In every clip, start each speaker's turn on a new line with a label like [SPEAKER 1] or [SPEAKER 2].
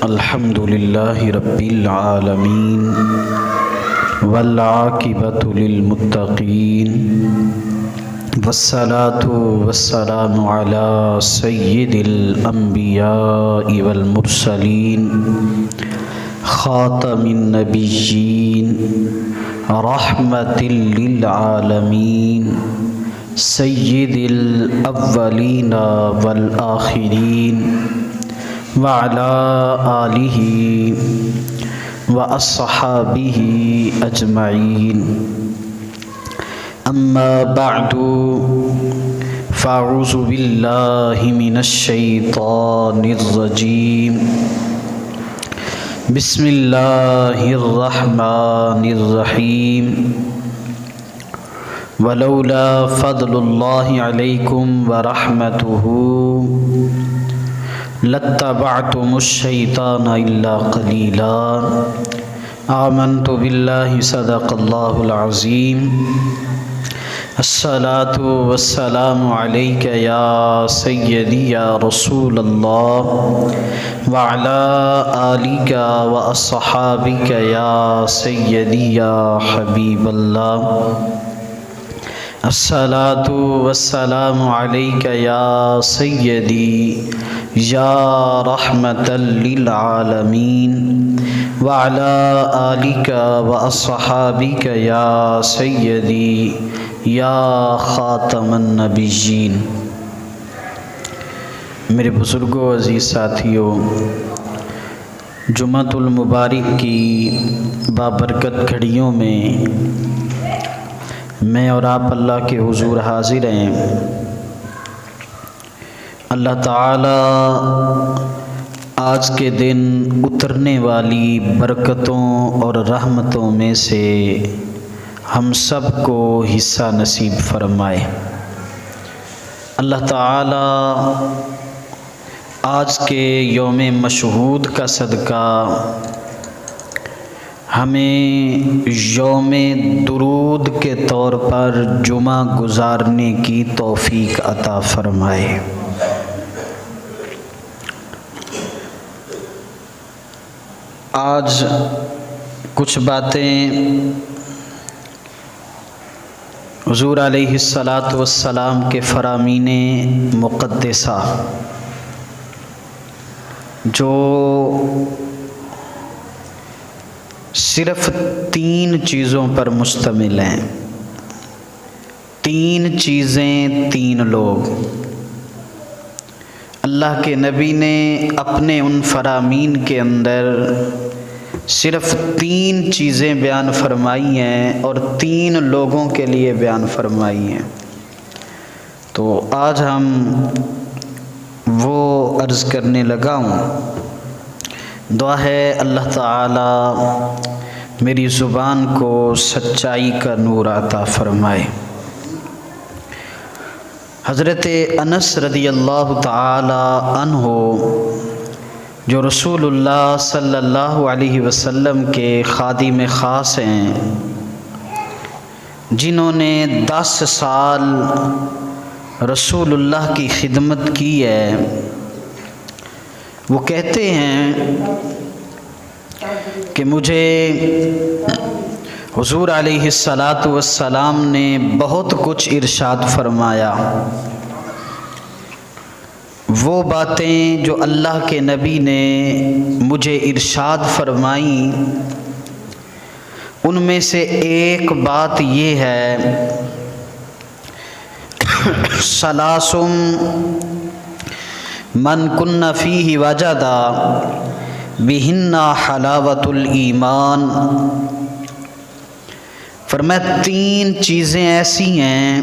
[SPEAKER 1] الحمد للہ رب العالمین والعاقبۃ للمتقین والصلاة والسلام علی سید الانبیاء والمرسلین خاتم النبیین رحمۃ للعالمین سید الاولین والآخرین وعلى آلہ واصحابہ اجمعین اما بعد فاعوذ باللہ من الشیطان الرجیم بسم اللہ الرحمن الرحیم ولولا فضل اللہ علیکم ورحمتہ لاتبعتم الشیطان الا قلیلا آمنت باللہ صدق اللہ العظیم الصلاة والسلام علیک یا سیدی یا رسول اللہ وعلی آلک واصحابک یا سیدی یا حبیب اللہ الصلاة والسلام علیک یا سیدی یا رحمۃ للعالمین وعلی آلک واصحابک یا سیدی یا خاتم النبیین۔ میرے بزرگوں، عزیز ساتھیوں، جمعۃ المبارک کی بابرکت گھڑیوں میں میں اور آپ اللہ کے حضور حاضر ہیں۔ اللہ تعالی آج کے دن اترنے والی برکتوں اور رحمتوں میں سے ہم سب کو حصہ نصیب فرمائے۔ اللہ تعالی آج کے یوم مشہود کا صدقہ ہمیں یوم درود کے طور پر جمعہ گزارنے کی توفیق عطا فرمائے۔ آج کچھ باتیں حضور علیہ الصلاۃ والسلام کے فرامین مقدسہ جو صرف 3 چیزوں پر مشتمل ہیں۔ 3 چیزیں 3 لوگ۔ اللہ کے نبی نے اپنے ان فرامین کے اندر صرف 3 چیزیں بیان فرمائی ہیں اور 3 لوگوں کے لیے بیان فرمائی ہیں۔ تو آج ہم وہ عرض کرنے لگا ہوں۔ دعا ہے اللہ تعالی میری زبان کو سچائی کا نور عطا فرمائے۔ حضرت انس رضی اللہ تعالی عنہ جو رسول اللہ صلی اللہ علیہ وسلم کے خادم خاص ہیں، جنہوں نے 10 سال رسول اللہ کی خدمت کی ہے، وہ کہتے ہیں کہ مجھے حضور علیہ الصلاۃ والسلام نے بہت کچھ ارشاد فرمایا۔ وہ باتیں جو اللہ کے نبی نے مجھے ارشاد فرمائیں، ان میں سے ایک بات یہ ہے، ثلاث من کن فیہ وجد بہن حلاوۃ الایمان۔ فرمایا 3 چیزیں ایسی ہیں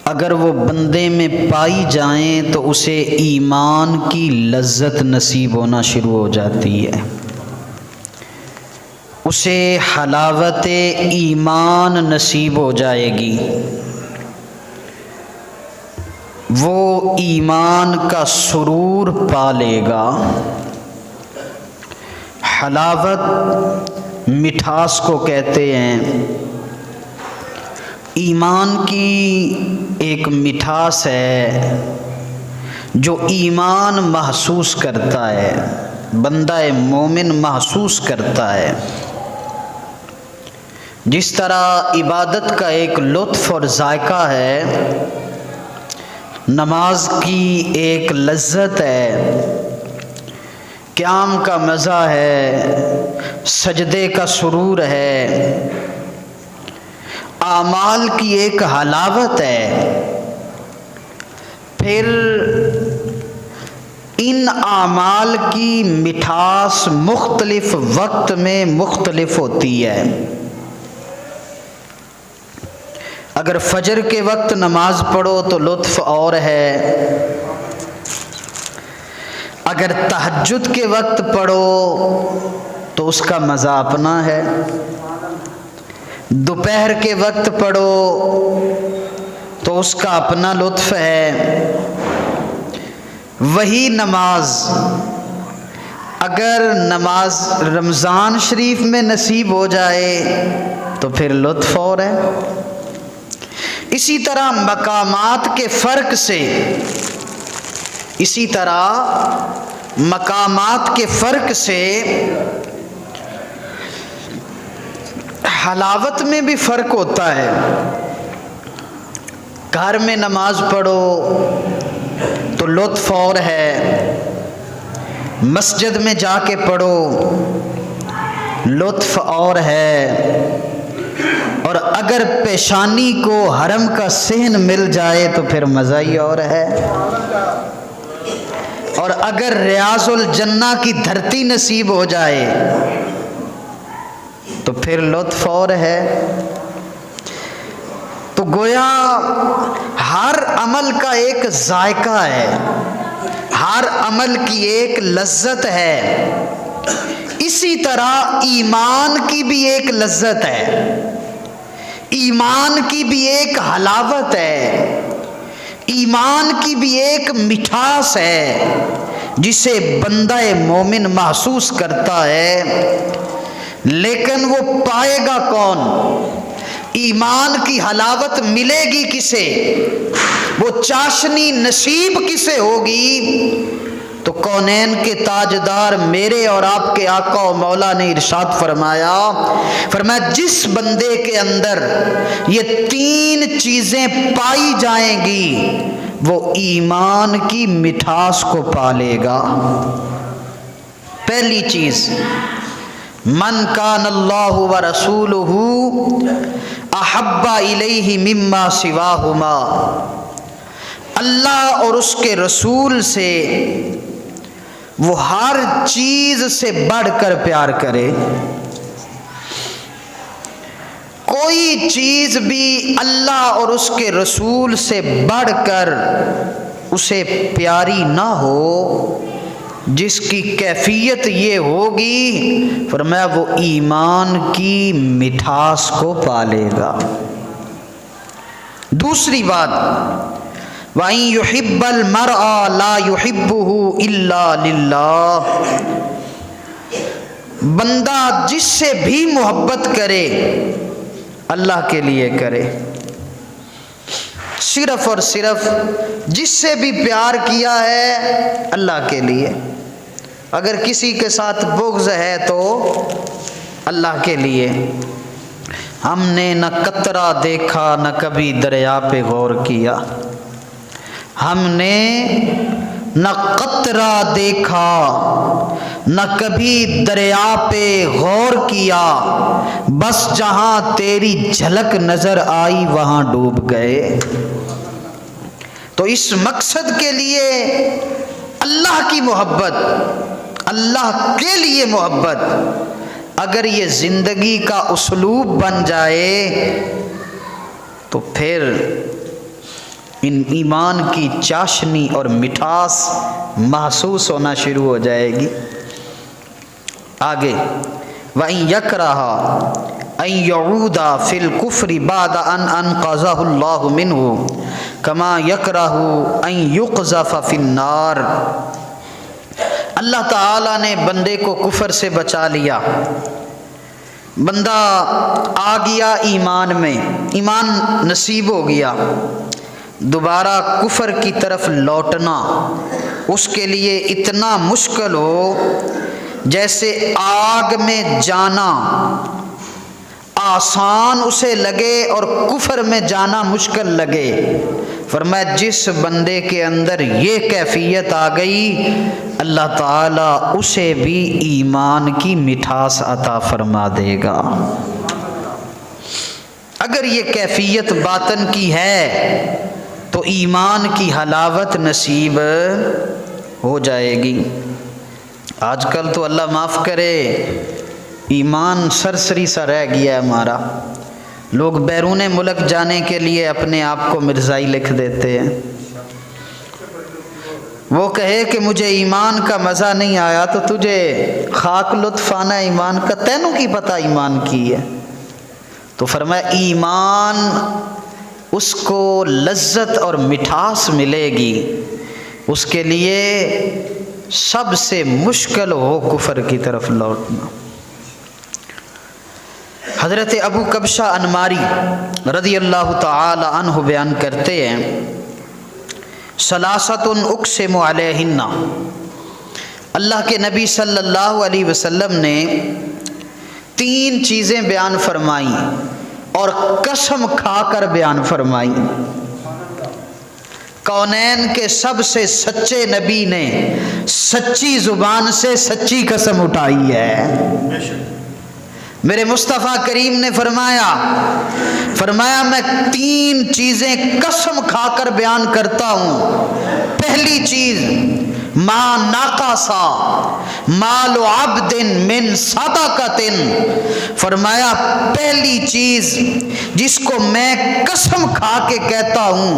[SPEAKER 1] اگر وہ بندے میں پائی جائیں تو اسے ایمان کی لذت نصیب ہونا شروع ہو جاتی ہے، اسے حلاوت ایمان نصیب ہو جائے گی، وہ ایمان کا سرور پا لے گا۔ حلاوت مٹھاس کو کہتے ہیں۔ ایمان کی ایک مٹھاس ہے جو ایمان محسوس کرتا ہے، بندہ مومن محسوس کرتا ہے، جس طرح عبادت کا ایک لطف اور ذائقہ ہے، نماز کی ایک لذت ہے، قیام کا مزہ ہے، سجدے کا سرور ہے، اعمال کی ایک حلاوت ہے، پھر ان اعمال کی مٹھاس مختلف وقت میں مختلف ہوتی ہے۔ اگر فجر کے وقت نماز پڑھو تو لطف اور ہے، اگر تہجد کے وقت پڑھو تو اس کا مزہ اپنا ہے، دوپہر کے وقت پڑھو تو اس کا اپنا لطف ہے۔ وہی نماز اگر نماز رمضان شریف میں نصیب ہو جائے تو پھر لطف اور ہے۔ اسی طرح مقامات کے فرق سے، اسی طرح مقامات کے فرق سے حلاوت میں بھی فرق ہوتا ہے۔ گھر میں نماز پڑھو تو لطف اور ہے، مسجد میں جا کے پڑھو لطف اور ہے، اور اگر پیشانی کو حرم کا صحن مل جائے تو پھر مزہ ہی اور ہے، اور اگر ریاض الجنہ کی دھرتی نصیب ہو جائے تو پھر لطف اور ہے۔ تو گویا ہر عمل کا ایک ذائقہ ہے، ہر عمل کی ایک لذت ہے، اسی طرح ایمان کی بھی ایک لذت ہے، ایمان کی بھی ایک حلاوت ہے، ایمان کی بھی ایک مٹھاس ہے جسے بندہ مومن محسوس کرتا ہے، لیکن وہ پائے گا کون؟ ایمان کی حلاوت ملے گی کسے؟ وہ چاشنی نصیب کسے ہوگی؟ تو کونین کے تاجدار میرے اور آپ کے آقا و مولا نے ارشاد فرمایا جس بندے کے اندر یہ تین چیزیں پائی جائیں گی وہ ایمان کی مٹھاس کو پالے گا۔ پہلی چیز، من کان اللہ ورسولہ احب الیہ مما سواہما، اللہ اور اس کے رسول سے وہ ہر چیز سے بڑھ کر پیار کرے۔ کوئی چیز بھی اللہ اور اس کے رسول سے بڑھ کر اسے پیاری نہ ہو، جس کی کیفیت یہ ہوگی فرمایا وہ ایمان کی مٹھاس کو پالے گا۔ دوسری بات، وَإِن يُحِبَّ الْمَرْءَ لَا يُحِبُّهُ إِلَّا لِلَّهِ، بندہ جس سے بھی محبت کرے اللہ کے لیے کرے، صرف اور صرف جس سے بھی پیار کیا ہے اللہ کے لیے، اگر کسی کے ساتھ بغض ہے تو اللہ کے لیے۔ ہم نے نہ قطرہ دیکھا نہ کبھی دریا پہ غور کیا، ہم نے نہ قطرہ دیکھا نہ کبھی دریا پہ غور کیا، بس جہاں تیری جھلک نظر آئی وہاں ڈوب گئے۔ تو اس مقصد کے لیے اللہ کی محبت، اللہ کے لیے محبت اگر یہ زندگی کا اسلوب بن جائے تو پھر ان ایمان کی چاشنی اور مٹھاس محسوس ہونا شروع ہو جائے گی۔ آگے، وَإِن يَكْرَهَ أَن يَعُودَ فِي الْكُفْرِ بَعْدَ أَنْ أَنْقَذَهُ اللَّهُ مِنْهُ كَمَا يَكْرَهُ أَن يُقْذَفَ فِي النَّارِ، اللہ تعالیٰ نے بندے کو کفر سے بچا لیا، بندہ آ گیا ایمان میں، ایمان نصیب ہو گیا، دوبارہ کفر کی طرف لوٹنا اس کے لیے اتنا مشکل ہو جیسے آگ میں جانا آسان اسے لگے اور کفر میں جانا مشکل لگے۔ فرمایا جس بندے کے اندر یہ کیفیت آ گئی اللہ تعالیٰ اسے بھی ایمان کی مٹھاس عطا فرما دے گا۔ اگر یہ کیفیت باطن کی ہے تو ایمان کی حلاوت نصیب ہو جائے گی۔ آج کل تو اللہ معاف کرے ایمان سرسری سا رہ گیا ہے ہمارا۔ لوگ بیرون ملک جانے کے لیے اپنے آپ کو مرزائی لکھ دیتے ہیں۔ وہ کہے کہ مجھے ایمان کا مزہ نہیں آیا تو تجھے خاک لطف آنا ایمان کا، تینوں کی پتہ ایمان کی ہے۔ تو فرمایا ایمان اس کو لذت اور مٹھاس ملے گی، اس کے لیے سب سے مشکل ہو کفر کی طرف لوٹنا۔ حضرت ابو کبشہ انماری رضی اللہ تعالی عنہ بیان کرتے ہیں ثلاثۃ اقسم علیہن، اللہ کے نبی صلی اللہ علیہ وسلم نے 3 چیزیں بیان فرمائیں اور قسم کھا کر بیان فرمائی۔ کونین کے سب سے سچے نبی نے سچی زبان سے سچی قسم اٹھائی ہے۔ میرے مصطفیٰ کریم نے فرمایا میں 3 چیزیں قسم کھا کر بیان کرتا ہوں۔ پہلی چیز ما ناقصا مال عبد من صدقۃ، فرمایا پہلی چیز جس کو میں قسم کھا کے کہتا ہوں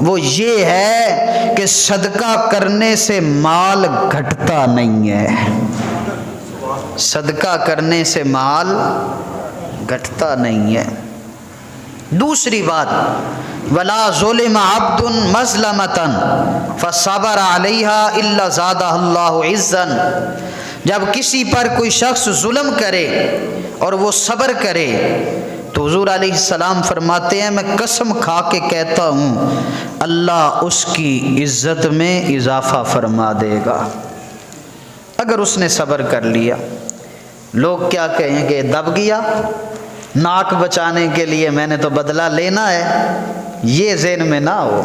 [SPEAKER 1] وہ یہ ہے کہ صدقہ کرنے سے مال گھٹتا نہیں ہے، صدقہ کرنے سے مال گھٹتا نہیں ہے۔ دوسری بات ولا ظلم عبد مظلمۃ فصبر علیہا الا زادہ اللہ عزا، جب کسی پر کوئی شخص ظلم کرے اور وہ صبر کرے تو حضور علیہ السلام فرماتے ہیں میں قسم کھا کے کہتا ہوں اللہ اس کی عزت میں اضافہ فرما دے گا۔ اگر اس نے صبر کر لیا، لوگ کیا کہیں گے دب گیا، ناک بچانے کے لیے میں نے تو بدلہ لینا ہے، یہ ذہن میں نہ ہو۔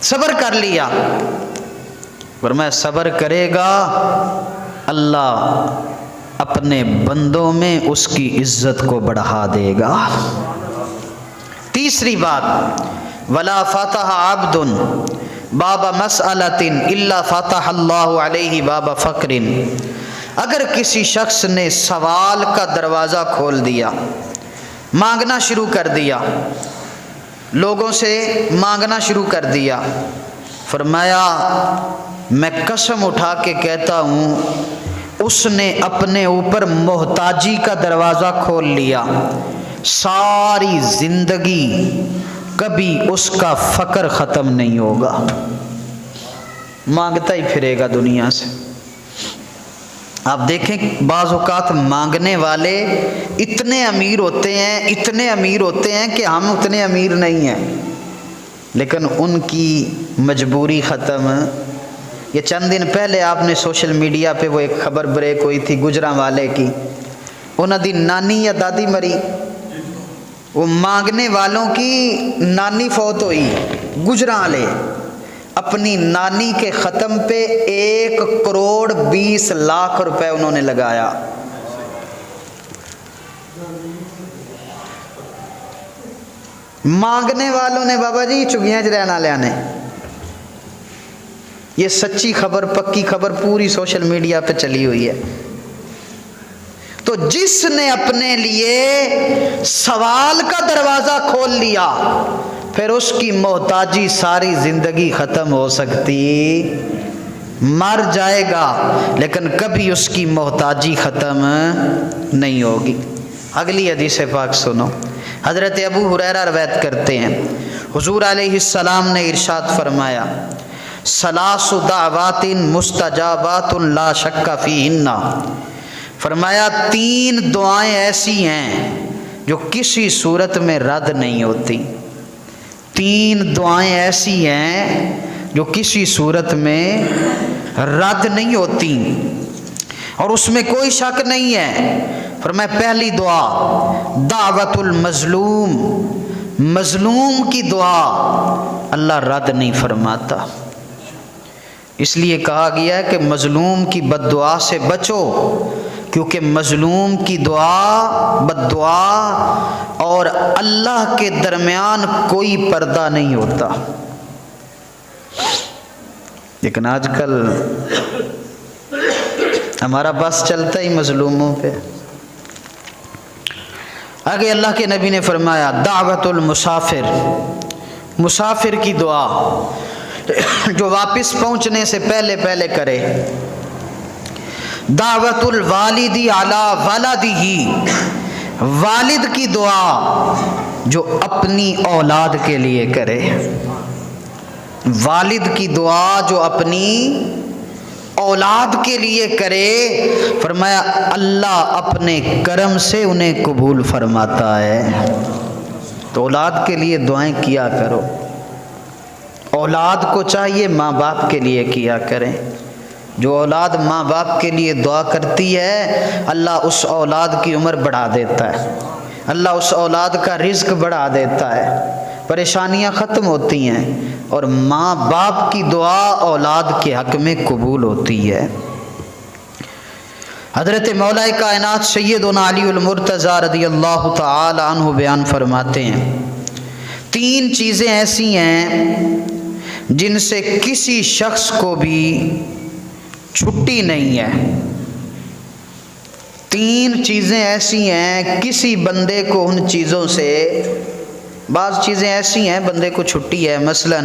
[SPEAKER 1] صبر کر لیا، فرمایا صبر کرے گا اللہ اپنے بندوں میں اس کی عزت کو بڑھا دے گا۔ تیسری بات ولا فتح عبد باب مسئلۃ الا فتح اللہ علیہ باب فقر، اگر کسی شخص نے سوال کا دروازہ کھول دیا، مانگنا شروع کر دیا، لوگوں سے مانگنا شروع کر دیا، فرمایا میں قسم اٹھا کے کہتا ہوں اس نے اپنے اوپر محتاجی کا دروازہ کھول لیا، ساری زندگی کبھی اس کا فقر ختم نہیں ہوگا، مانگتا ہی پھرے گا دنیا سے۔ آپ دیکھیں بعض اوقات مانگنے والے اتنے امیر ہوتے ہیں کہ ہم اتنے امیر نہیں ہیں، لیکن ان کی مجبوری ختم۔ یہ چند دن پہلے آپ نے سوشل میڈیا پہ وہ ایک خبر بریک ہوئی تھی گجراں والے کی، انہوں دی نانی یا دادی مری، وہ مانگنے والوں کی نانی فوت ہوئی، گجراں والے اپنی نانی کے ختم پہ 1,20,00,000 روپے انہوں نے لگایا۔ مانگنے والوں نے بابا جی چگیاں چ رہنا لیا نے، یہ سچی خبر پکی خبر پوری سوشل میڈیا پہ چلی ہوئی ہے۔ تو جس نے اپنے لیے سوال کا دروازہ کھول لیا پھر اس کی محتاجی ساری زندگی ختم ہو سکتی، مر جائے گا لیکن کبھی اس کی محتاجی ختم نہیں ہوگی۔ اگلی حدیث پاک سنو، حضرت ابو ہریرہ روایت کرتے ہیں حضور علیہ السلام نے ارشاد فرمایا ثلاث دعوات مستجابات لا شک فیہن، فرمایا 3 دعائیں ایسی ہیں جو کسی صورت میں رد نہیں ہوتی، 3 دعائیں ایسی ہیں جو کسی صورت میں رد نہیں ہوتی اور اس میں کوئی شک نہیں ہے۔ فرمایا پہلی دعا دعوت المظلوم، مظلوم کی دعا اللہ رد نہیں فرماتا۔ اس لیے کہا گیا ہے کہ مظلوم کی بد دعا سے بچو، کیونکہ مظلوم کی دعا بد دعا اور اللہ کے درمیان کوئی پردہ نہیں ہوتا۔ لیکن آج کل ہمارا بس چلتا ہی مظلوموں پہ۔ آگے اللہ کے نبی نے فرمایا دعوت المسافر، مسافر کی دعا جو واپس پہنچنے سے پہلے پہلے کرے۔ دعوت الوالدی علی ولدہ، والد کی دعا جو اپنی اولاد کے لیے کرے، والد کی دعا جو اپنی اولاد کے لیے کرے، فرمایا اللہ اپنے کرم سے انہیں قبول فرماتا ہے۔ تو اولاد کے لیے دعائیں کیا کرو، اولاد کو چاہیے ماں باپ کے لیے کیا کریں۔ جو اولاد ماں باپ کے لیے دعا کرتی ہے اللہ اس اولاد کی عمر بڑھا دیتا ہے، اللہ اس اولاد کا رزق بڑھا دیتا ہے، پریشانیاں ختم ہوتی ہیں، اور ماں باپ کی دعا اولاد کے حق میں قبول ہوتی ہے۔ حضرت مولا کائنات سیدنا علی المرتضیٰ رضی اللہ تعالی عنہ بیان فرماتے ہیں 3 چیزیں ایسی ہیں جن سے کسی شخص کو بھی چھٹی نہیں ہے۔ 3 چیزیں ایسی ہیں کسی بندے کو ان چیزوں سے، بعض چیزیں ایسی ہیں بندے کو چھٹی ہے، مثلا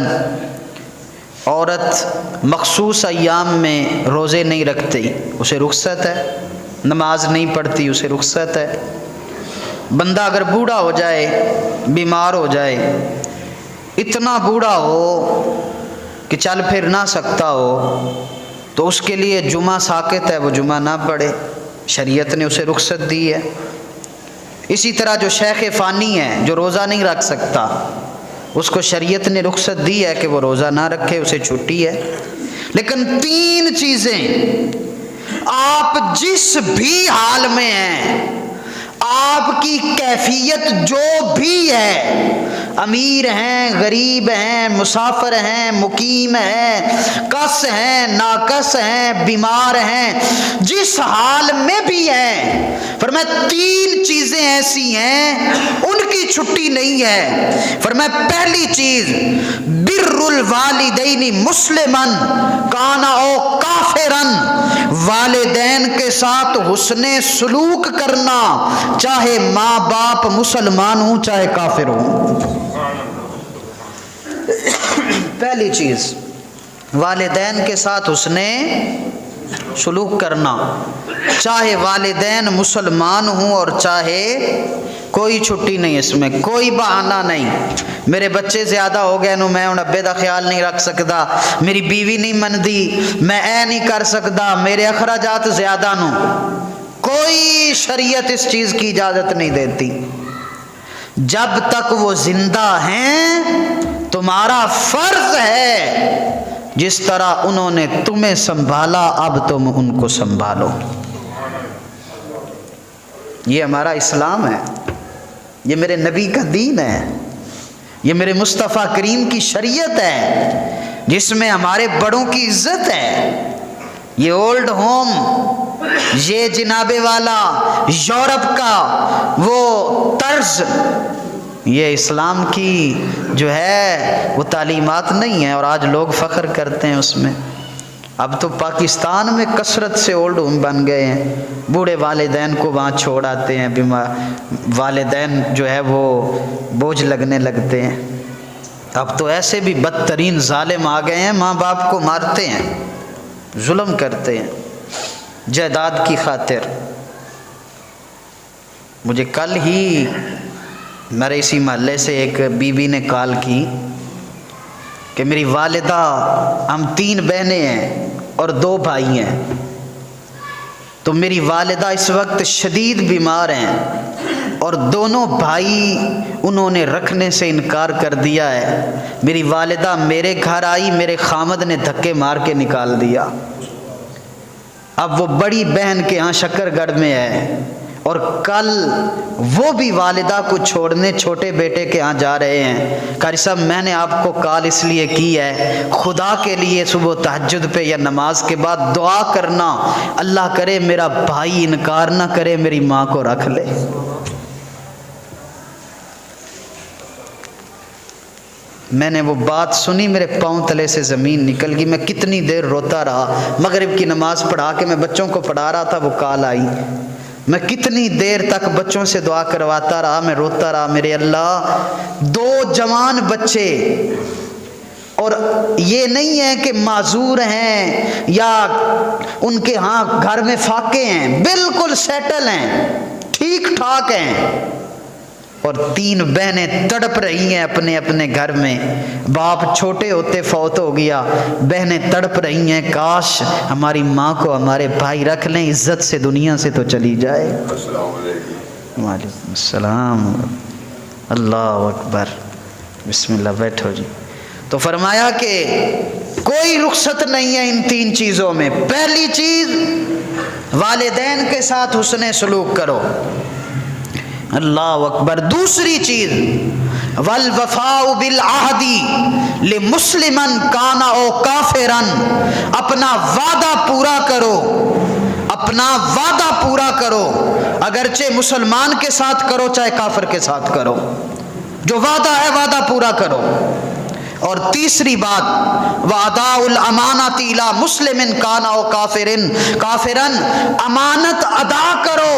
[SPEAKER 1] عورت مخصوص ایام میں روزے نہیں رکھتی اسے رخصت ہے، نماز نہیں پڑھتی اسے رخصت ہے۔ بندہ اگر بوڑھا ہو جائے، بیمار ہو جائے، اتنا بوڑھا ہو کہ چل پھر نہ سکتا ہو، تو اس کے لیے جمعہ ساقط ہے، وہ جمعہ نہ پڑھے، شریعت نے اسے رخصت دی ہے۔ اسی طرح جو شیخ فانی ہے جو روزہ نہیں رکھ سکتا، اس کو شریعت نے رخصت دی ہے کہ وہ روزہ نہ رکھے، اسے چھٹی ہے۔ لیکن 3 چیزیں آپ جس بھی حال میں ہیں، آپ کی کیفیت جو بھی ہے، امیر ہیں، غریب ہیں، مسافر ہیں، مقیم ہیں، کس ہیں، ناکس ہیں، بیمار ہیں، جس حال میں بھی ہیں، فرمایا 3 چیزیں ایسی ہیں ان کی چھٹی نہیں ہے۔ فرمایا پہلی چیز بر الوالدین مسلمن کانا او کافرن، والدین کے ساتھ حسن سلوک کرنا، چاہے ماں باپ مسلمان ہوں چاہے کافر ہوں۔ پہلی چیز والدین کے ساتھ حسن سلوک کرنا، چاہے والدین مسلمان ہوں اور چاہے، کوئی چھٹی نہیں اس میں، کوئی بہانہ نہیں۔ میرے بچے زیادہ ہو گئے نو میں ہن ابے دا خیال نہیں رکھ سکدا، میری بیوی نہیں مندی میں اے نہیں کر سکدا، میرے اخراجات زیادہ نو، کوئی شریعت اس چیز کی اجازت نہیں دیتی۔ جب تک وہ زندہ ہیں تمہارا فرض ہے جس طرح انہوں نے تمہیں سنبھالا اب تم ان کو سنبھالو۔ یہ ہمارا اسلام ہے، یہ میرے نبی کا دین ہے، یہ میرے مصطفیٰ کریم کی شریعت ہے جس میں ہمارے بڑوں کی عزت ہے۔ یہ اولڈ ہوم، یہ جناب والا یورپ کا وہ طرز، یہ اسلام کی جو ہے وہ تعلیمات نہیں ہے، اور آج لوگ فخر کرتے ہیں اس میں۔ اب تو پاکستان میں کثرت سے اولڈ ہوم بن گئے ہیں، بوڑھے والدین کو وہاں چھوڑ آتے ہیں، بیمار والدین جو ہے وہ بوجھ لگنے لگتے ہیں۔ اب تو ایسے بھی بدترین ظالم آ گئے ہیں، ماں باپ کو مارتے ہیں، ظلم کرتے ہیں جائیداد کی خاطر۔ مجھے کل ہی میرے اسی محلے سے ایک بی بی نے کال کی کہ میری والدہ، ہم 3 بہنیں ہیں اور 2 بھائی ہیں، تو میری والدہ اس وقت شدید بیمار ہیں اور دونوں بھائی انہوں نے رکھنے سے انکار کر دیا ہے۔ میری والدہ میرے گھر آئی، میرے خامد نے دھکے مار کے نکال دیا۔ اب وہ بڑی بہن کے ہاں شکر گڑھ میں ہے اور کل وہ بھی والدہ کو چھوڑنے چھوٹے بیٹے کے ہاں جا رہے ہیں۔ قاری صاحب میں نے آپ کو کال اس لیے کی ہے، خدا کے لیے صبح تہجد پہ یا نماز کے بعد دعا کرنا، اللہ کرے میرا بھائی انکار نہ کرے، میری ماں کو رکھ لے۔ میں نے وہ بات سنی، میرے پاؤں تلے سے زمین نکل گئی۔ میں کتنی دیر روتا رہا، مغرب کی نماز پڑھا کے میں بچوں کو پڑھا رہا تھا، وہ کال آئی۔ میں کتنی دیر تک بچوں سے دعا کرواتا رہا، میں روتا رہا، میرے اللہ 2 جوان بچے، اور یہ نہیں ہے کہ معذور ہیں یا ان کے ہاں گھر میں فاقے ہیں، بالکل سیٹل ہیں، ٹھیک ٹھاک ہیں، اور 3 بہنیں تڑپ رہی ہیں اپنے اپنے گھر میں۔ باپ چھوٹے ہوتے فوت ہو گیا، بہنیں تڑپ رہی ہیں، کاش ہماری ماں کو ہمارے بھائی رکھ لیں، عزت سے دنیا سے تو چلی جائے۔
[SPEAKER 2] السلام علیکم۔
[SPEAKER 1] وعلیکم السلام، اللہ اکبر، بسم اللہ، بیٹھو جی۔ تو فرمایا کہ کوئی رخصت نہیں ہے ان 3 چیزوں میں۔ پہلی چیز والدین کے ساتھ حسن سلوک کرو، اللہ اکبر۔ دوسری چیز والوفاء بالعہد لمسلما کان او کافرا، اپنا وعدہ پورا کرو، اپنا وعدہ پورا کرو، اگرچہ مسلمان کے ساتھ کرو چاہے کافر کے ساتھ کرو، جو وعدہ ہے وعدہ پورا کرو۔ اور تیسری بات وَأَدَاءُ الْأَمَانَةِ إِلَى مُسْلِمٍ كَانَ أَوْ كَافِرٍ، امانت ادا کرو،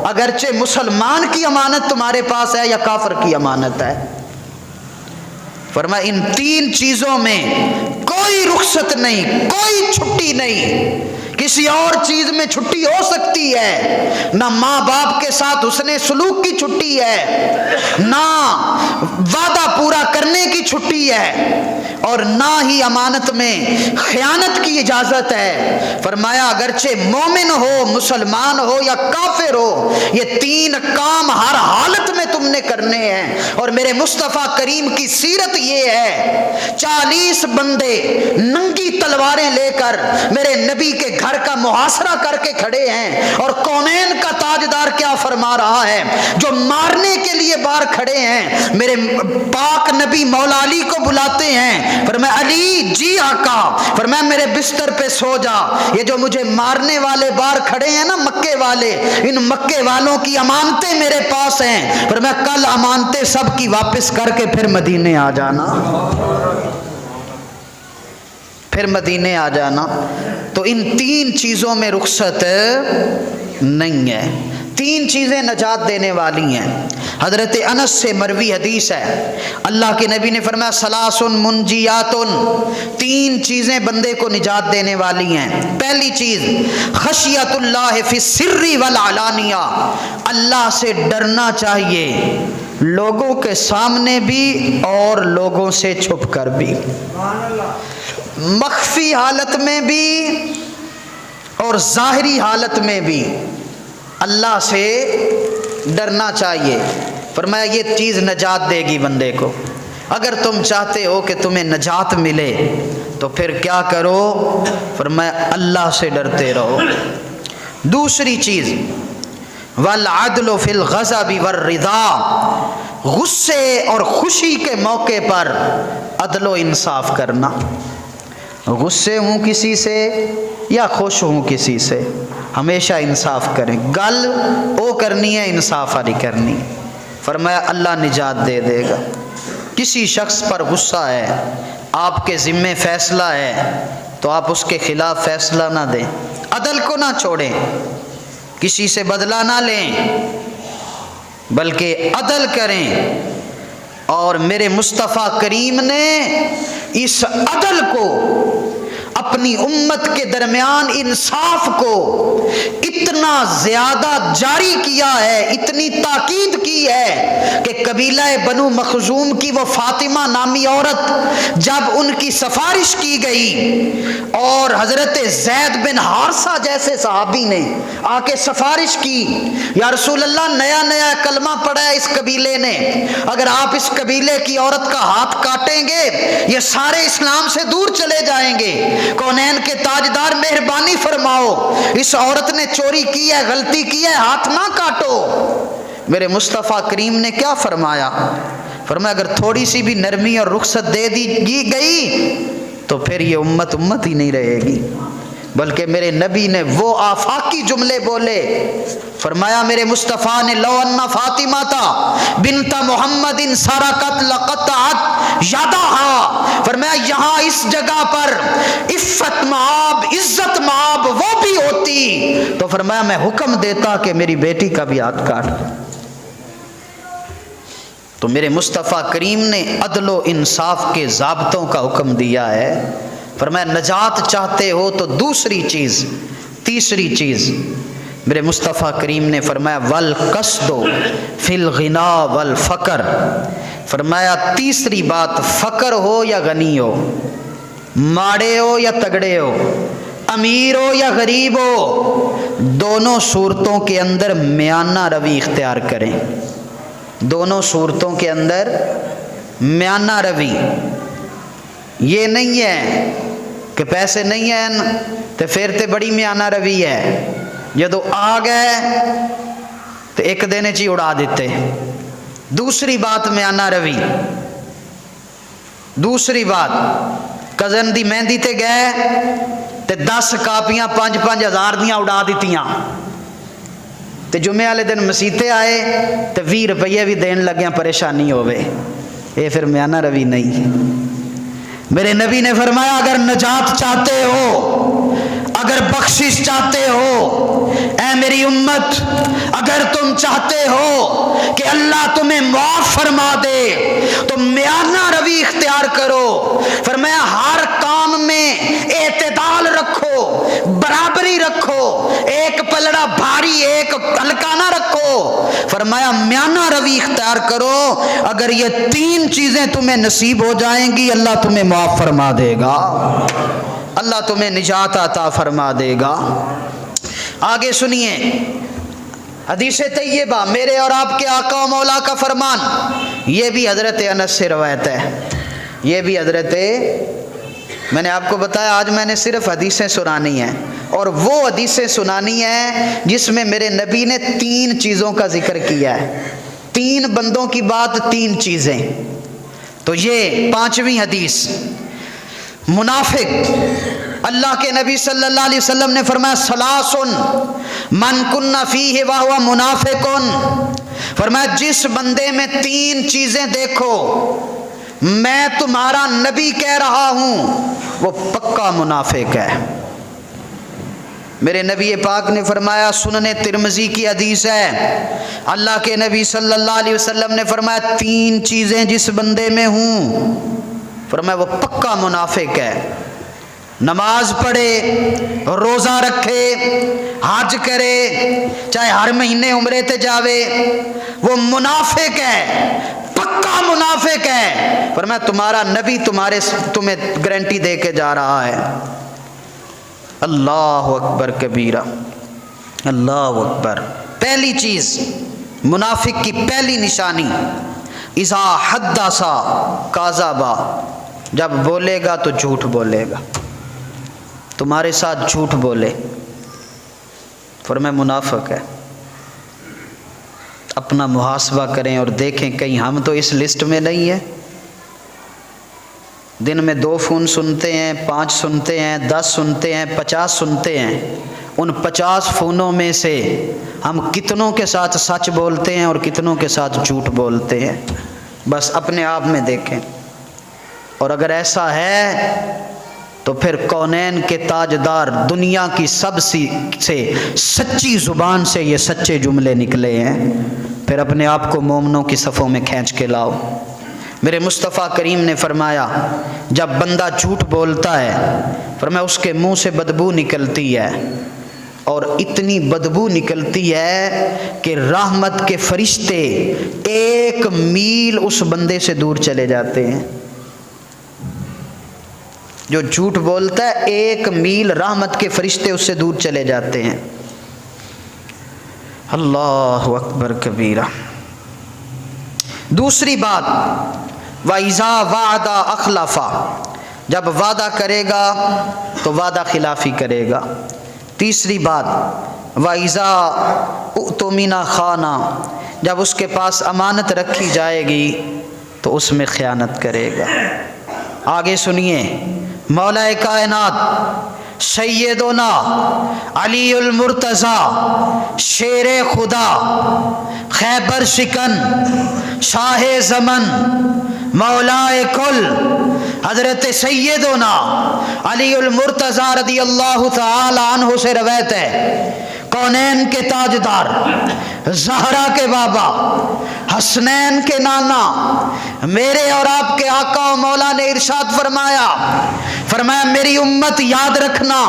[SPEAKER 1] اگرچہ مسلمان کی امانت تمہارے پاس ہے یا کافر کی امانت ہے۔ فرمایا ان 3 چیزوں میں کوئی رخصت نہیں، کوئی چھٹی نہیں۔ کسی اور چیز میں چھٹی ہو سکتی ہے، نہ ماں باپ کے ساتھ حسن سلوک کی چھٹی ہے، نہ وعدہ پورا کرنے کی چھٹی ہے، اور نہ ہی امانت میں خیانت کی اجازت ہے۔ فرمایا اگرچہ مومن ہو، مسلمان ہو یا کافر ہو، یہ 3 کام ہر حالت میں تم نے کرنے ہیں۔ اور میرے مصطفیٰ کریم کی سیرت یہ ہے، 40 بندے ننگی تلواریں لے کر میرے نبی کے گھر کا محاصرہ کر کے کھڑے ہیں، اور کونین کا تاجدار کیا فرما رہا ہے، جو مارنے کے لیے باہر کھڑے ہیں، میرے پاک نبی مولا علی کو بلاتے ہیں، فرمایا علی جی آقا، فرمایا میرے بستر پہ سو جا، یہ جو مجھے مارنے والے باہر کھڑے ہیں نا مکے والے، ان مکے والوں کی امانتیں میرے پاس ہیں، فرمایا کل امانتیں سب کی واپس کر کے پھر مدینے آ جانا، پھر مدینے آ جانا۔ تو ان 3 چیزوں میں رخصت نہیں ہے۔ 3 چیزیں نجات دینے والی ہیں۔ حضرت انس سے مروی حدیث ہے، اللہ کے نبی نے فرمایا ثلاث منجیات، 3 چیزیں بندے کو نجات دینے والی ہیں۔ پہلی چیز خشیت اللہ فی السر والعلانیہ، اللہ سے ڈرنا چاہیے، لوگوں کے سامنے بھی اور لوگوں سے چھپ کر بھی، مخفی حالت میں بھی اور ظاہری حالت میں بھی اللہ سے ڈرنا چاہیے۔ فرمایا یہ چیز نجات دے گی بندے کو۔ اگر تم چاہتے ہو کہ تمہیں نجات ملے تو پھر کیا کرو؟ فرمایا اللہ سے ڈرتے رہو۔ دوسری چیز والعدل فی الغضب والرضا، غصے اور خوشی کے موقع پر عدل و انصاف کرنا۔ غصے ہوں کسی سے یا خوش ہوں کسی سے، ہمیشہ انصاف کریں، گل او کرنی ہے، انصاف والی کرنی۔ فرمایا اللہ نجات دے دے گا۔ کسی شخص پر غصہ ہے، آپ کے ذمے فیصلہ ہے، تو آپ اس کے خلاف فیصلہ نہ دیں، عدل کو نہ چھوڑیں، کسی سے بدلہ نہ لیں، بلکہ عدل کریں۔ اور میرے مصطفیٰ کریم نے اس عدل کو اپنی امت کے درمیان انصاف کو اتنا زیادہ جاری کیا ہے، اتنی تاکید کی ہے کہ قبیلہ بنو مخزوم کی وہ فاطمہ نامی عورت جب ان کی سفارش کی گئی اور حضرت زید بن حارثہ جیسے صحابی نے آ کے سفارش کی، یا رسول اللہ نیا نیا کلمہ پڑھا ہے اس قبیلے نے، اگر آپ اس قبیلے کی عورت کا ہاتھ کاٹیں گے یہ سارے اسلام سے دور چلے جائیں گے، کونین کے تاجدار مہربانی فرماؤ، اس عورت نے چوری کی ہے، غلطی کی ہے، ہاتھ نہ کاٹو۔ میرے مصطفیٰ کریم نے کیا فرمایا؟ فرمایا اگر تھوڑی سی بھی نرمی اور رخصت دے دی گئی تو پھر یہ امت ہی نہیں رہے گی، بلکہ میرے نبی نے وہ آفاقی جملے بولے، فرمایا میرے مصطفیٰ نے لو ان فاطمہ بنت محمد سرقت لقطعت یدہا، فرمایا یہاں اس جگہ پر عفت مآب عزت مآب وہ بھی ہوتی تو فرمایا میں حکم دیتا کہ میری بیٹی کا بھی ہاتھ کاٹ۔ تو میرے مصطفیٰ کریم نے عدل و انصاف کے ضابطوں کا حکم دیا ہے، فرمایا نجات چاہتے ہو تو دوسری چیز، تیسری چیز میرے مصطفیٰ کریم نے فرمایا والقصد فی الغنا والفقر، فرمایا تیسری بات فقر ہو یا غنی ہو، ماڑے ہو یا تگڑے ہو، امیر ہو یا غریب ہو، دونوں صورتوں کے اندر میانہ روی اختیار کریں، دونوں صورتوں کے اندر میانہ روی۔ یہ نہیں ہے کہ پیسے نہیں ہیں تو پھر تے بڑی میانہ روی ہے، جدو آ گئے تو ایک دن چی اڑا دیتے۔ دوسری بات میانہ روی، دوسری بات کزن دی مہندی تے گئے تے 10 کاپیاں 5-5 ہزار دیاں اڑا دیتیاں، تے جمعے والے دن مسیتے آئے تے 20 روپیے بھی دین لگیاں، پریشانی ہوئے، یہ پھر میانہ روی نہیں۔ میرے نبی نے فرمایا اگر نجات چاہتے ہو، اگر بخشش چاہتے ہو، اے میری امت اگر تم چاہتے ہو کہ اللہ تمہیں معاف فرما دے تو میانہ روی اختیار کرو، فرمایا ہر کام میں اعتدال رکھو، برابری رکھو، ایک پلڑا بھاری ایک ہلکا نہ رکھو، فرمایا میانہ روی اختیار کرو، اگر یہ 3 چیزیں تمہیں نصیب ہو جائیں گی اللہ تمہیں معاف فرما دے گا، اللہ تمہیں نجات عطا فرما دے گا۔ آگے سنیے حدیث طیبہ، میرے اور آپ کے آقا و مولا کا فرمان، یہ بھی حضرت انس سے روایت ہے، یہ بھی حضرت، میں نے آپ کو بتایا آج میں نے صرف حدیثیں سنانی ہیں، اور وہ حدیثیں سنانی ہیں جس میں میرے نبی نے 3 چیزوں کا ذکر کیا ہے، 3 بندوں کی بات 3 چیزیں۔ تو یہ 5ویں حدیث، منافق، اللہ کے نبی صلی اللہ علیہ وسلم نے فرمایا ثلاثن من کن فیہ وہو منافق، فرمایا جس بندے میں 3 چیزیں دیکھو، میں تمہارا نبی کہہ رہا ہوں، وہ پکا منافق ہے۔ میرے نبی پاک نے فرمایا، سنن ترمذی کی حدیث ہے، اللہ کے نبی صلی اللہ علیہ وسلم نے فرمایا 3 چیزیں جس بندے میں ہوں، فرمایا وہ پکا منافق ہے، نماز پڑھے، روزہ رکھے، حج کرے، چاہے ہر مہینے عمرے تے جاوے، وہ منافق ہے، پکا منافق ہے، فرمایا تمہارا نبی تمہیں گارنٹی دے کے جا رہا ہے۔ اللہ اکبر کبیرہ، اللہ اکبر۔ پہلی چیز منافق کی پہلی نشانی، اذا حدث کذب، جب بولے گا تو جھوٹ بولے گا، تمہارے ساتھ جھوٹ بولے، فرمایا منافق ہے۔ اپنا محاسبہ کریں اور دیکھیں کہیں ہم تو اس لسٹ میں نہیں ہیں۔ دن میں 2 فون سنتے ہیں، 5 سنتے ہیں، 10 سنتے ہیں، 50 سنتے ہیں، ان 50 فونوں میں سے ہم کتنوں کے ساتھ سچ بولتے ہیں اور کتنوں کے ساتھ جھوٹ بولتے ہیں، بس اپنے آپ میں دیکھیں۔ اور اگر ایسا ہے تو پھر کونین کے تاجدار دنیا کی سب سے سچی زبان سے یہ سچے جملے نکلے ہیں، پھر اپنے آپ کو مومنوں کی صفوں میں کھینچ کے لاؤ۔ میرے مصطفیٰ کریم نے فرمایا جب بندہ جھوٹ بولتا ہے فرمایا اس کے منہ سے بدبو نکلتی ہے، اور اتنی بدبو نکلتی ہے کہ رحمت کے فرشتے 1 میل اس بندے سے دور چلے جاتے ہیں۔ جو جھوٹ بولتا ہے 1 میل رحمت کے فرشتے اس سے دور چلے جاتے ہیں۔ اللہ اکبر کبیرہ۔ دوسری بات وَإِذَا وَعَدَ أَخْلَفَ، جب وعدہ کرے گا تو وعدہ خلافی کرے گا۔ تیسری بات وَإِذَا اُؤْتُمِنَ خَانَ، جب اس کے پاس امانت رکھی جائے گی تو اس میں خیانت کرے گا۔ آگے سنیے، مولا کائنات سیدنا علی المرتضیٰ شیر خدا خیبر شکن شاہ زمن مولا کل حضرت سیدنا علی المرتضیٰ رضی اللہ تعالی عنہ سے روایت ہے، کونین کے تاجدار، زہرا کے بابا، حسنین کے نانا، میرے اور آپ کے آقا و مولا نے ارشاد فرمایا میری امت یاد رکھنا،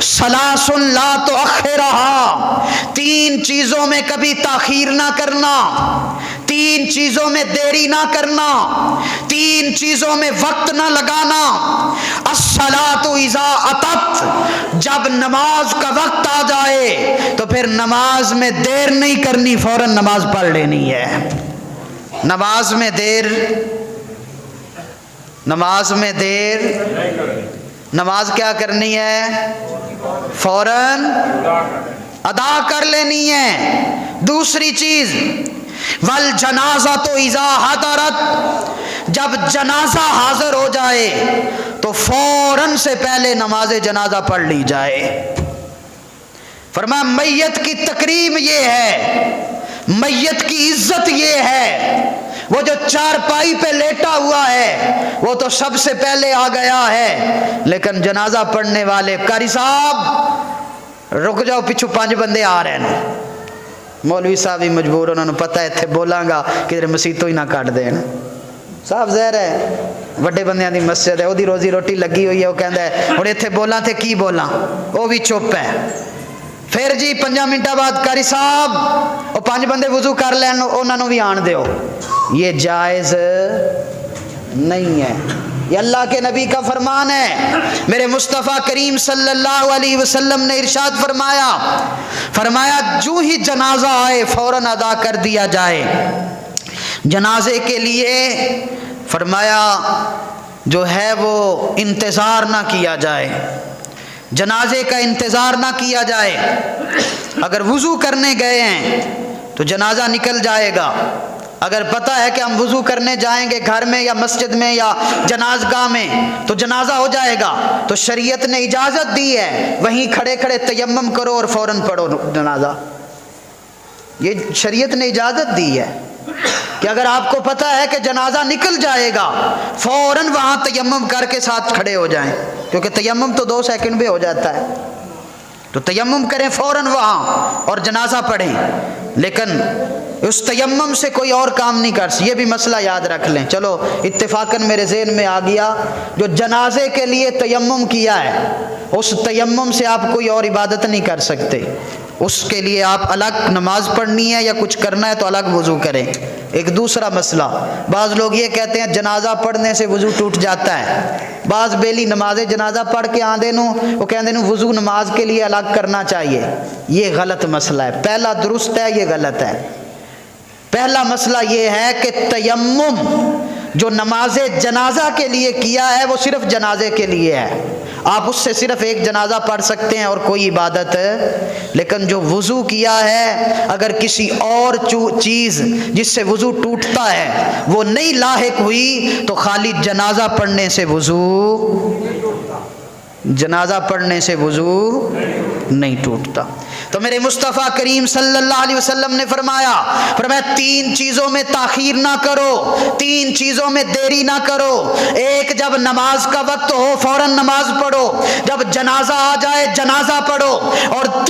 [SPEAKER 1] ثلاث لا تؤخرها، 3 چیزوں میں کبھی تاخیر نہ کرنا، 3 چیزوں میں دیری نہ کرنا، 3 چیزوں میں وقت نہ لگانا۔ الصلاۃ اذا اتت، جب نماز کا وقت آ جائے تو پھر نماز میں دیر نہیں کرنی، فوراً نماز پڑھ لینی ہے۔ نماز میں دیر نماز کیا کرنی ہے؟ فوراً ادا کر لینی ہے۔ دوسری چیز والجنازۃ اذا حضرت، جب جنازہ حاضر ہو جائے تو فوراً سے پہلے نماز جنازہ پڑھ لی جائے۔ فرمایا میت کی تکریم یہ ہے، میت کی عزت یہ ہے، وہ جو چارپائی پہ لیٹا ہوا ہے وہ تو سب سے پہلے آ گیا ہے، لیکن جنازہ پڑھنے والے قاری صاحب رک جاؤ، پیچھو 5 بندے آ رہے ہیں، مولوی صاحب بھی مجبور، انہوں نے پتہ ہے تھے بولاں گا کہ مسیتوں ہی نہ کٹ دین، صاحب زہر ہے، وڈے بندیاں دی مسجد ہے، وہ دی روزی روٹی لگی ہوئی ہے، وہ کہندا ہے ہن ایتھے بولاں تے کی بولاں، وہ بھی چپ ہے۔ پھر جی 5 منٹاں بعد قاری صاحب وہ 5 بندے وضو کر لین، انہاں نوں بھی آن دیو، یہ جائز نہیں ہے، یہ اللہ کے نبی کا فرمان ہے۔ میرے مصطفیٰ کریم صلی اللہ علیہ وسلم نے ارشاد فرمایا جو ہی جنازہ آئے فوراً ادا کر دیا جائے۔ جنازے کے لیے فرمایا جو ہے وہ انتظار نہ کیا جائے، جنازے کا انتظار نہ کیا جائے۔ اگر وضو کرنے گئے ہیں تو جنازہ نکل جائے گا، اگر پتہ ہے کہ ہم وضو کرنے جائیں گے گھر میں یا مسجد میں یا جنازگاہ میں تو جنازہ ہو جائے گا، تو شریعت نے اجازت دی ہے وہیں کھڑے کھڑے تیمم کرو اور فوراً پڑھو جنازہ، یہ شریعت نے اجازت دی ہے کہ اگر آپ کو پتہ ہے کہ جنازہ نکل جائے گا فوراً وہاں تیمم کر کے ساتھ کھڑے ہو جائیں، کیونکہ تیمم تو 2 سیکنڈ میں ہو جاتا ہے، تو تیمم کریں فوراً وہاں اور جنازہ پڑھیں۔ لیکن اس تیمم سے کوئی اور کام نہیں کر سکتے، یہ بھی مسئلہ یاد رکھ لیں۔ چلو اتفاقاً میرے ذہن میں آ گیا، جو جنازے کے لیے تیمم کیا ہے اس تیمم سے آپ کوئی اور عبادت نہیں کر سکتے، اس کے لیے آپ الگ نماز پڑھنی ہے یا کچھ کرنا ہے تو الگ وضو کریں۔ ایک دوسرا مسئلہ، بعض لوگ یہ کہتے ہیں جنازہ پڑھنے سے وضو ٹوٹ جاتا ہے، بعض بیلی نماز جنازہ پڑھ کے آندے نو وہ کہندے نو وضو نماز کے لیے الگ کرنا چاہیے، یہ غلط مسئلہ ہے۔ پہلا درست ہے، یہ غلط ہے۔ پہلا مسئلہ یہ ہے کہ تیمم جو نماز جنازہ کے لیے کیا ہے وہ صرف جنازے کے لیے ہے، آپ اس سے صرف ایک جنازہ پڑھ سکتے ہیں اور کوئی عبادت ہے۔ لیکن جو وضو کیا ہے اگر کسی اور چیز جس سے وضو ٹوٹتا ہے وہ نہیں لاحق ہوئی تو خالی جنازہ پڑھنے سے وضو نہیں ٹوٹتا۔ تو میرے مصطفیٰ کریم صلی اللہ علیہ وسلم نے فرمایا 3 چیزوں میں تاخیر نہ کرو، 3 چیزوں میں دیری نہ کرو۔ ایک، جب نماز کا وقت ہو فوراً نماز پڑھو، جب جنازہ آ جائے جنازہ پڑھو، اور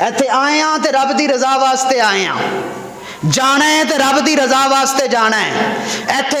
[SPEAKER 1] ਇੱਥੇ ਆਏ ਆ ਤੇ ਰੱਬ ਦੀ ਰਜ਼ਾ ਵਾਸਤੇ ਆਏ ਆ, ਜਾਣਾ ਹੈ ਤੇ ਰੱਬ ਦੀ ਰਜ਼ਾ ਵਾਸਤੇ ਜਾਣਾ ਹੈ। ਇੱਥੇ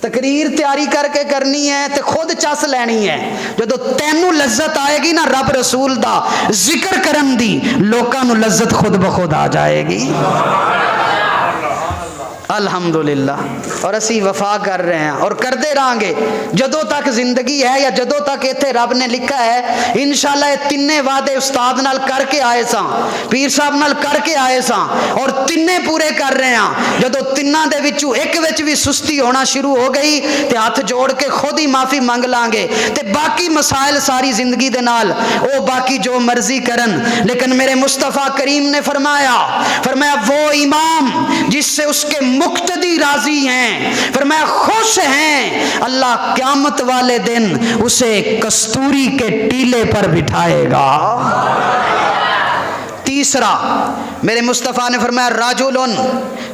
[SPEAKER 1] تقریر تیاری کر کے کرنی ہے تے خود چس لینی ہے. جدو تینوں لذت آئے گی نا رب رسول دا ذکر کرن دی, لوکاں نو لذت خود بخود آ جائے گی. الحمدللہ. اور اسی وفا کر رہے ہیں اور کرتے رہیں گے جدوں تک زندگی ہے یا جدوں تک ایتھے رب نے لکھا ہے. انشاءاللہ یہ تینے وعدے استاد نال کر کے آئے ساں, پیر صاحب نال کر کے آئے ساں, اور تینے پورے کر رہے ہیں. جدوں تیناں دے وچوں ایک وچ بھی سستی ہونا شروع ہو گئی تے ہاتھ جوڑ کے خود ہی معافی منگ لیں گے تے باقی مسائل ساری زندگی دے نال او باقی جو مرضی کرن. لیکن میرے مصطفیٰ کریم نے فرمایا وہ امام جس سے اس کے مقتدی راضی ہیں, فرمایا خوش ہیں, اللہ قیامت والے دن اسے کستوری کے ٹیلے پر بٹھائے گا. تیسرا میرے مصطفیٰ نے فرمایا رجل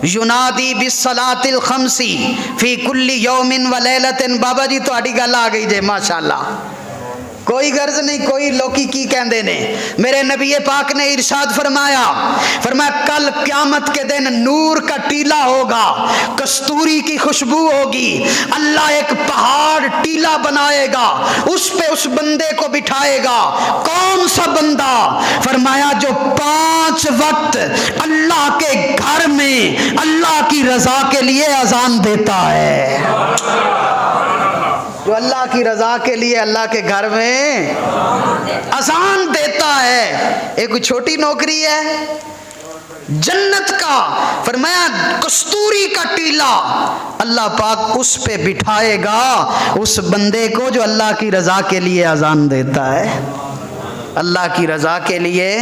[SPEAKER 1] ینادی بالصلاۃ الخمس فی کل یوم و لیلۃ. بابا جی تہاڈی گل آ گئی جے ماشاءاللہ, کوئی غرض نہیں, کوئی لوکی کی کہندے نے. میرے نبی پاک نے ارشاد فرمایا کل قیامت کے دن نور کا ٹیلا ہوگا, کستوری کی خوشبو ہوگی, اللہ ایک پہاڑ ٹیلا بنائے گا, اس پہ اس بندے کو بٹھائے گا. کون سا بندہ؟ فرمایا جو 5 وقت اللہ کے گھر میں اللہ کی رضا کے لیے اذان دیتا ہے. جو اللہ کی رضا کے لیے اللہ کے گھر میں اذان دیتا ہے. ایک کوئی چھوٹی نوکری ہے جنت کا. فرمایا کستوری کا ٹیلا اللہ پاک اس پہ بٹھائے گا اس بندے کو جو اللہ کی رضا کے لیے اذان دیتا ہے, اللہ کی رضا کے لیے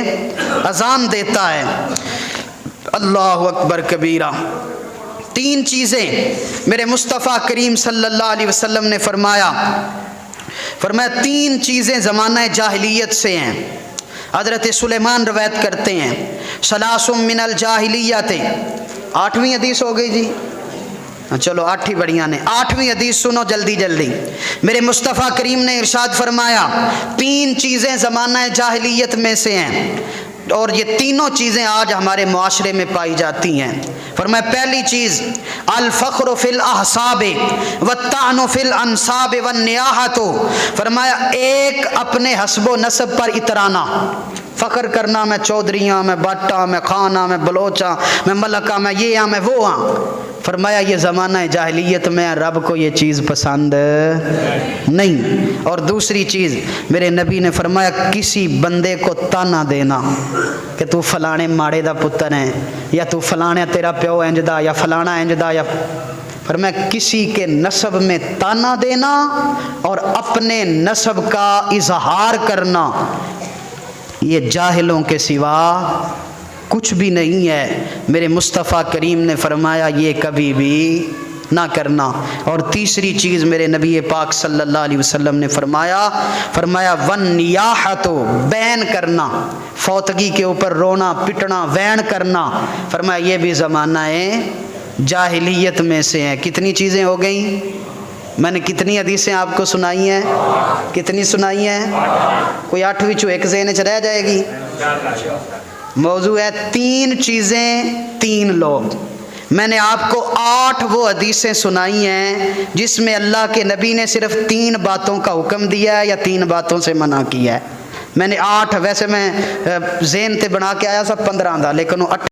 [SPEAKER 1] اذان دیتا ہے. اللہ اکبر کبیرہ. 3 چیزیں میرے مصطفیٰ کریم صلی اللہ علیہ وسلم نے فرمایا 3 چیزیں زمانہ جاہلیت سے ہیں. حضرت سلیمان روایت کرتے ہیں ثلاث من الجاہلیت. 8ویں حدیث ہو گئی جی, چلو 8 ہی بڑیاں نے. 8ویں حدیث سنو جلدی جلدی. میرے مصطفیٰ کریم نے ارشاد فرمایا 3 چیزیں زمانہ جاہلیت میں سے ہیں, اور یہ تینوں چیزیں آج ہمارے معاشرے میں پائی جاتی ہیں. فرمایا پہلی چیز الفخر فی الاحساب والطعن فی الانساب والنیاحۃ. فرمایا ایک اپنے حسب و نسب پر اترانا, فخر کرنا میں چودھری ہاں, میں بٹ ہاں, میں خان ہاں, میں بلوچ ہاں, میں ملک ہاں, میں یہ ہاں, میں وہ ہاں. فرمایا یہ زمانہ جاہلیت میں رب کو یہ چیز پسند نہیں. اور دوسری چیز میرے نبی نے فرمایا کسی بندے کو تانا دینا کہ تو فلانے ماڑے دا پتر ہے, یا تو فلانے تیرا پیو انج دا, یا فلانا انج دا, یا فرمایا کسی کے نسب میں تانا دینا اور اپنے نسب کا اظہار کرنا یہ جاہلوں کے سوا کچھ بھی نہیں ہے. میرے مصطفیٰ کریم نے فرمایا یہ کبھی بھی نہ کرنا. اور تیسری چیز میرے نبی پاک صلی اللہ علیہ وسلم نے فرمایا والنیاحۃ, بین کرنا, فوتگی کے اوپر رونا پٹنا وین کرنا. فرمایا یہ بھی زمانہ جاہلیت میں سے ہیں. کتنی چیزیں ہو گئیں؟ میں نے کتنی حدیثیں آپ کو سنائی ہیں؟ کتنی سنائی ہیں؟ کوئی 8 وچوں ایک ذہن چ رہ جائے گی. موضوع ہے 3 چیزیں 3 لوگ. میں نے آپ کو 8 وہ حدیثیں سنائی ہیں جس میں اللہ کے نبی نے صرف 3 باتوں کا حکم دیا ہے یا 3 باتوں سے منع کیا ہے. میں نے 8, ویسے میں ذہن تے بنا کے آیا سب 15 دا, لیکن وہ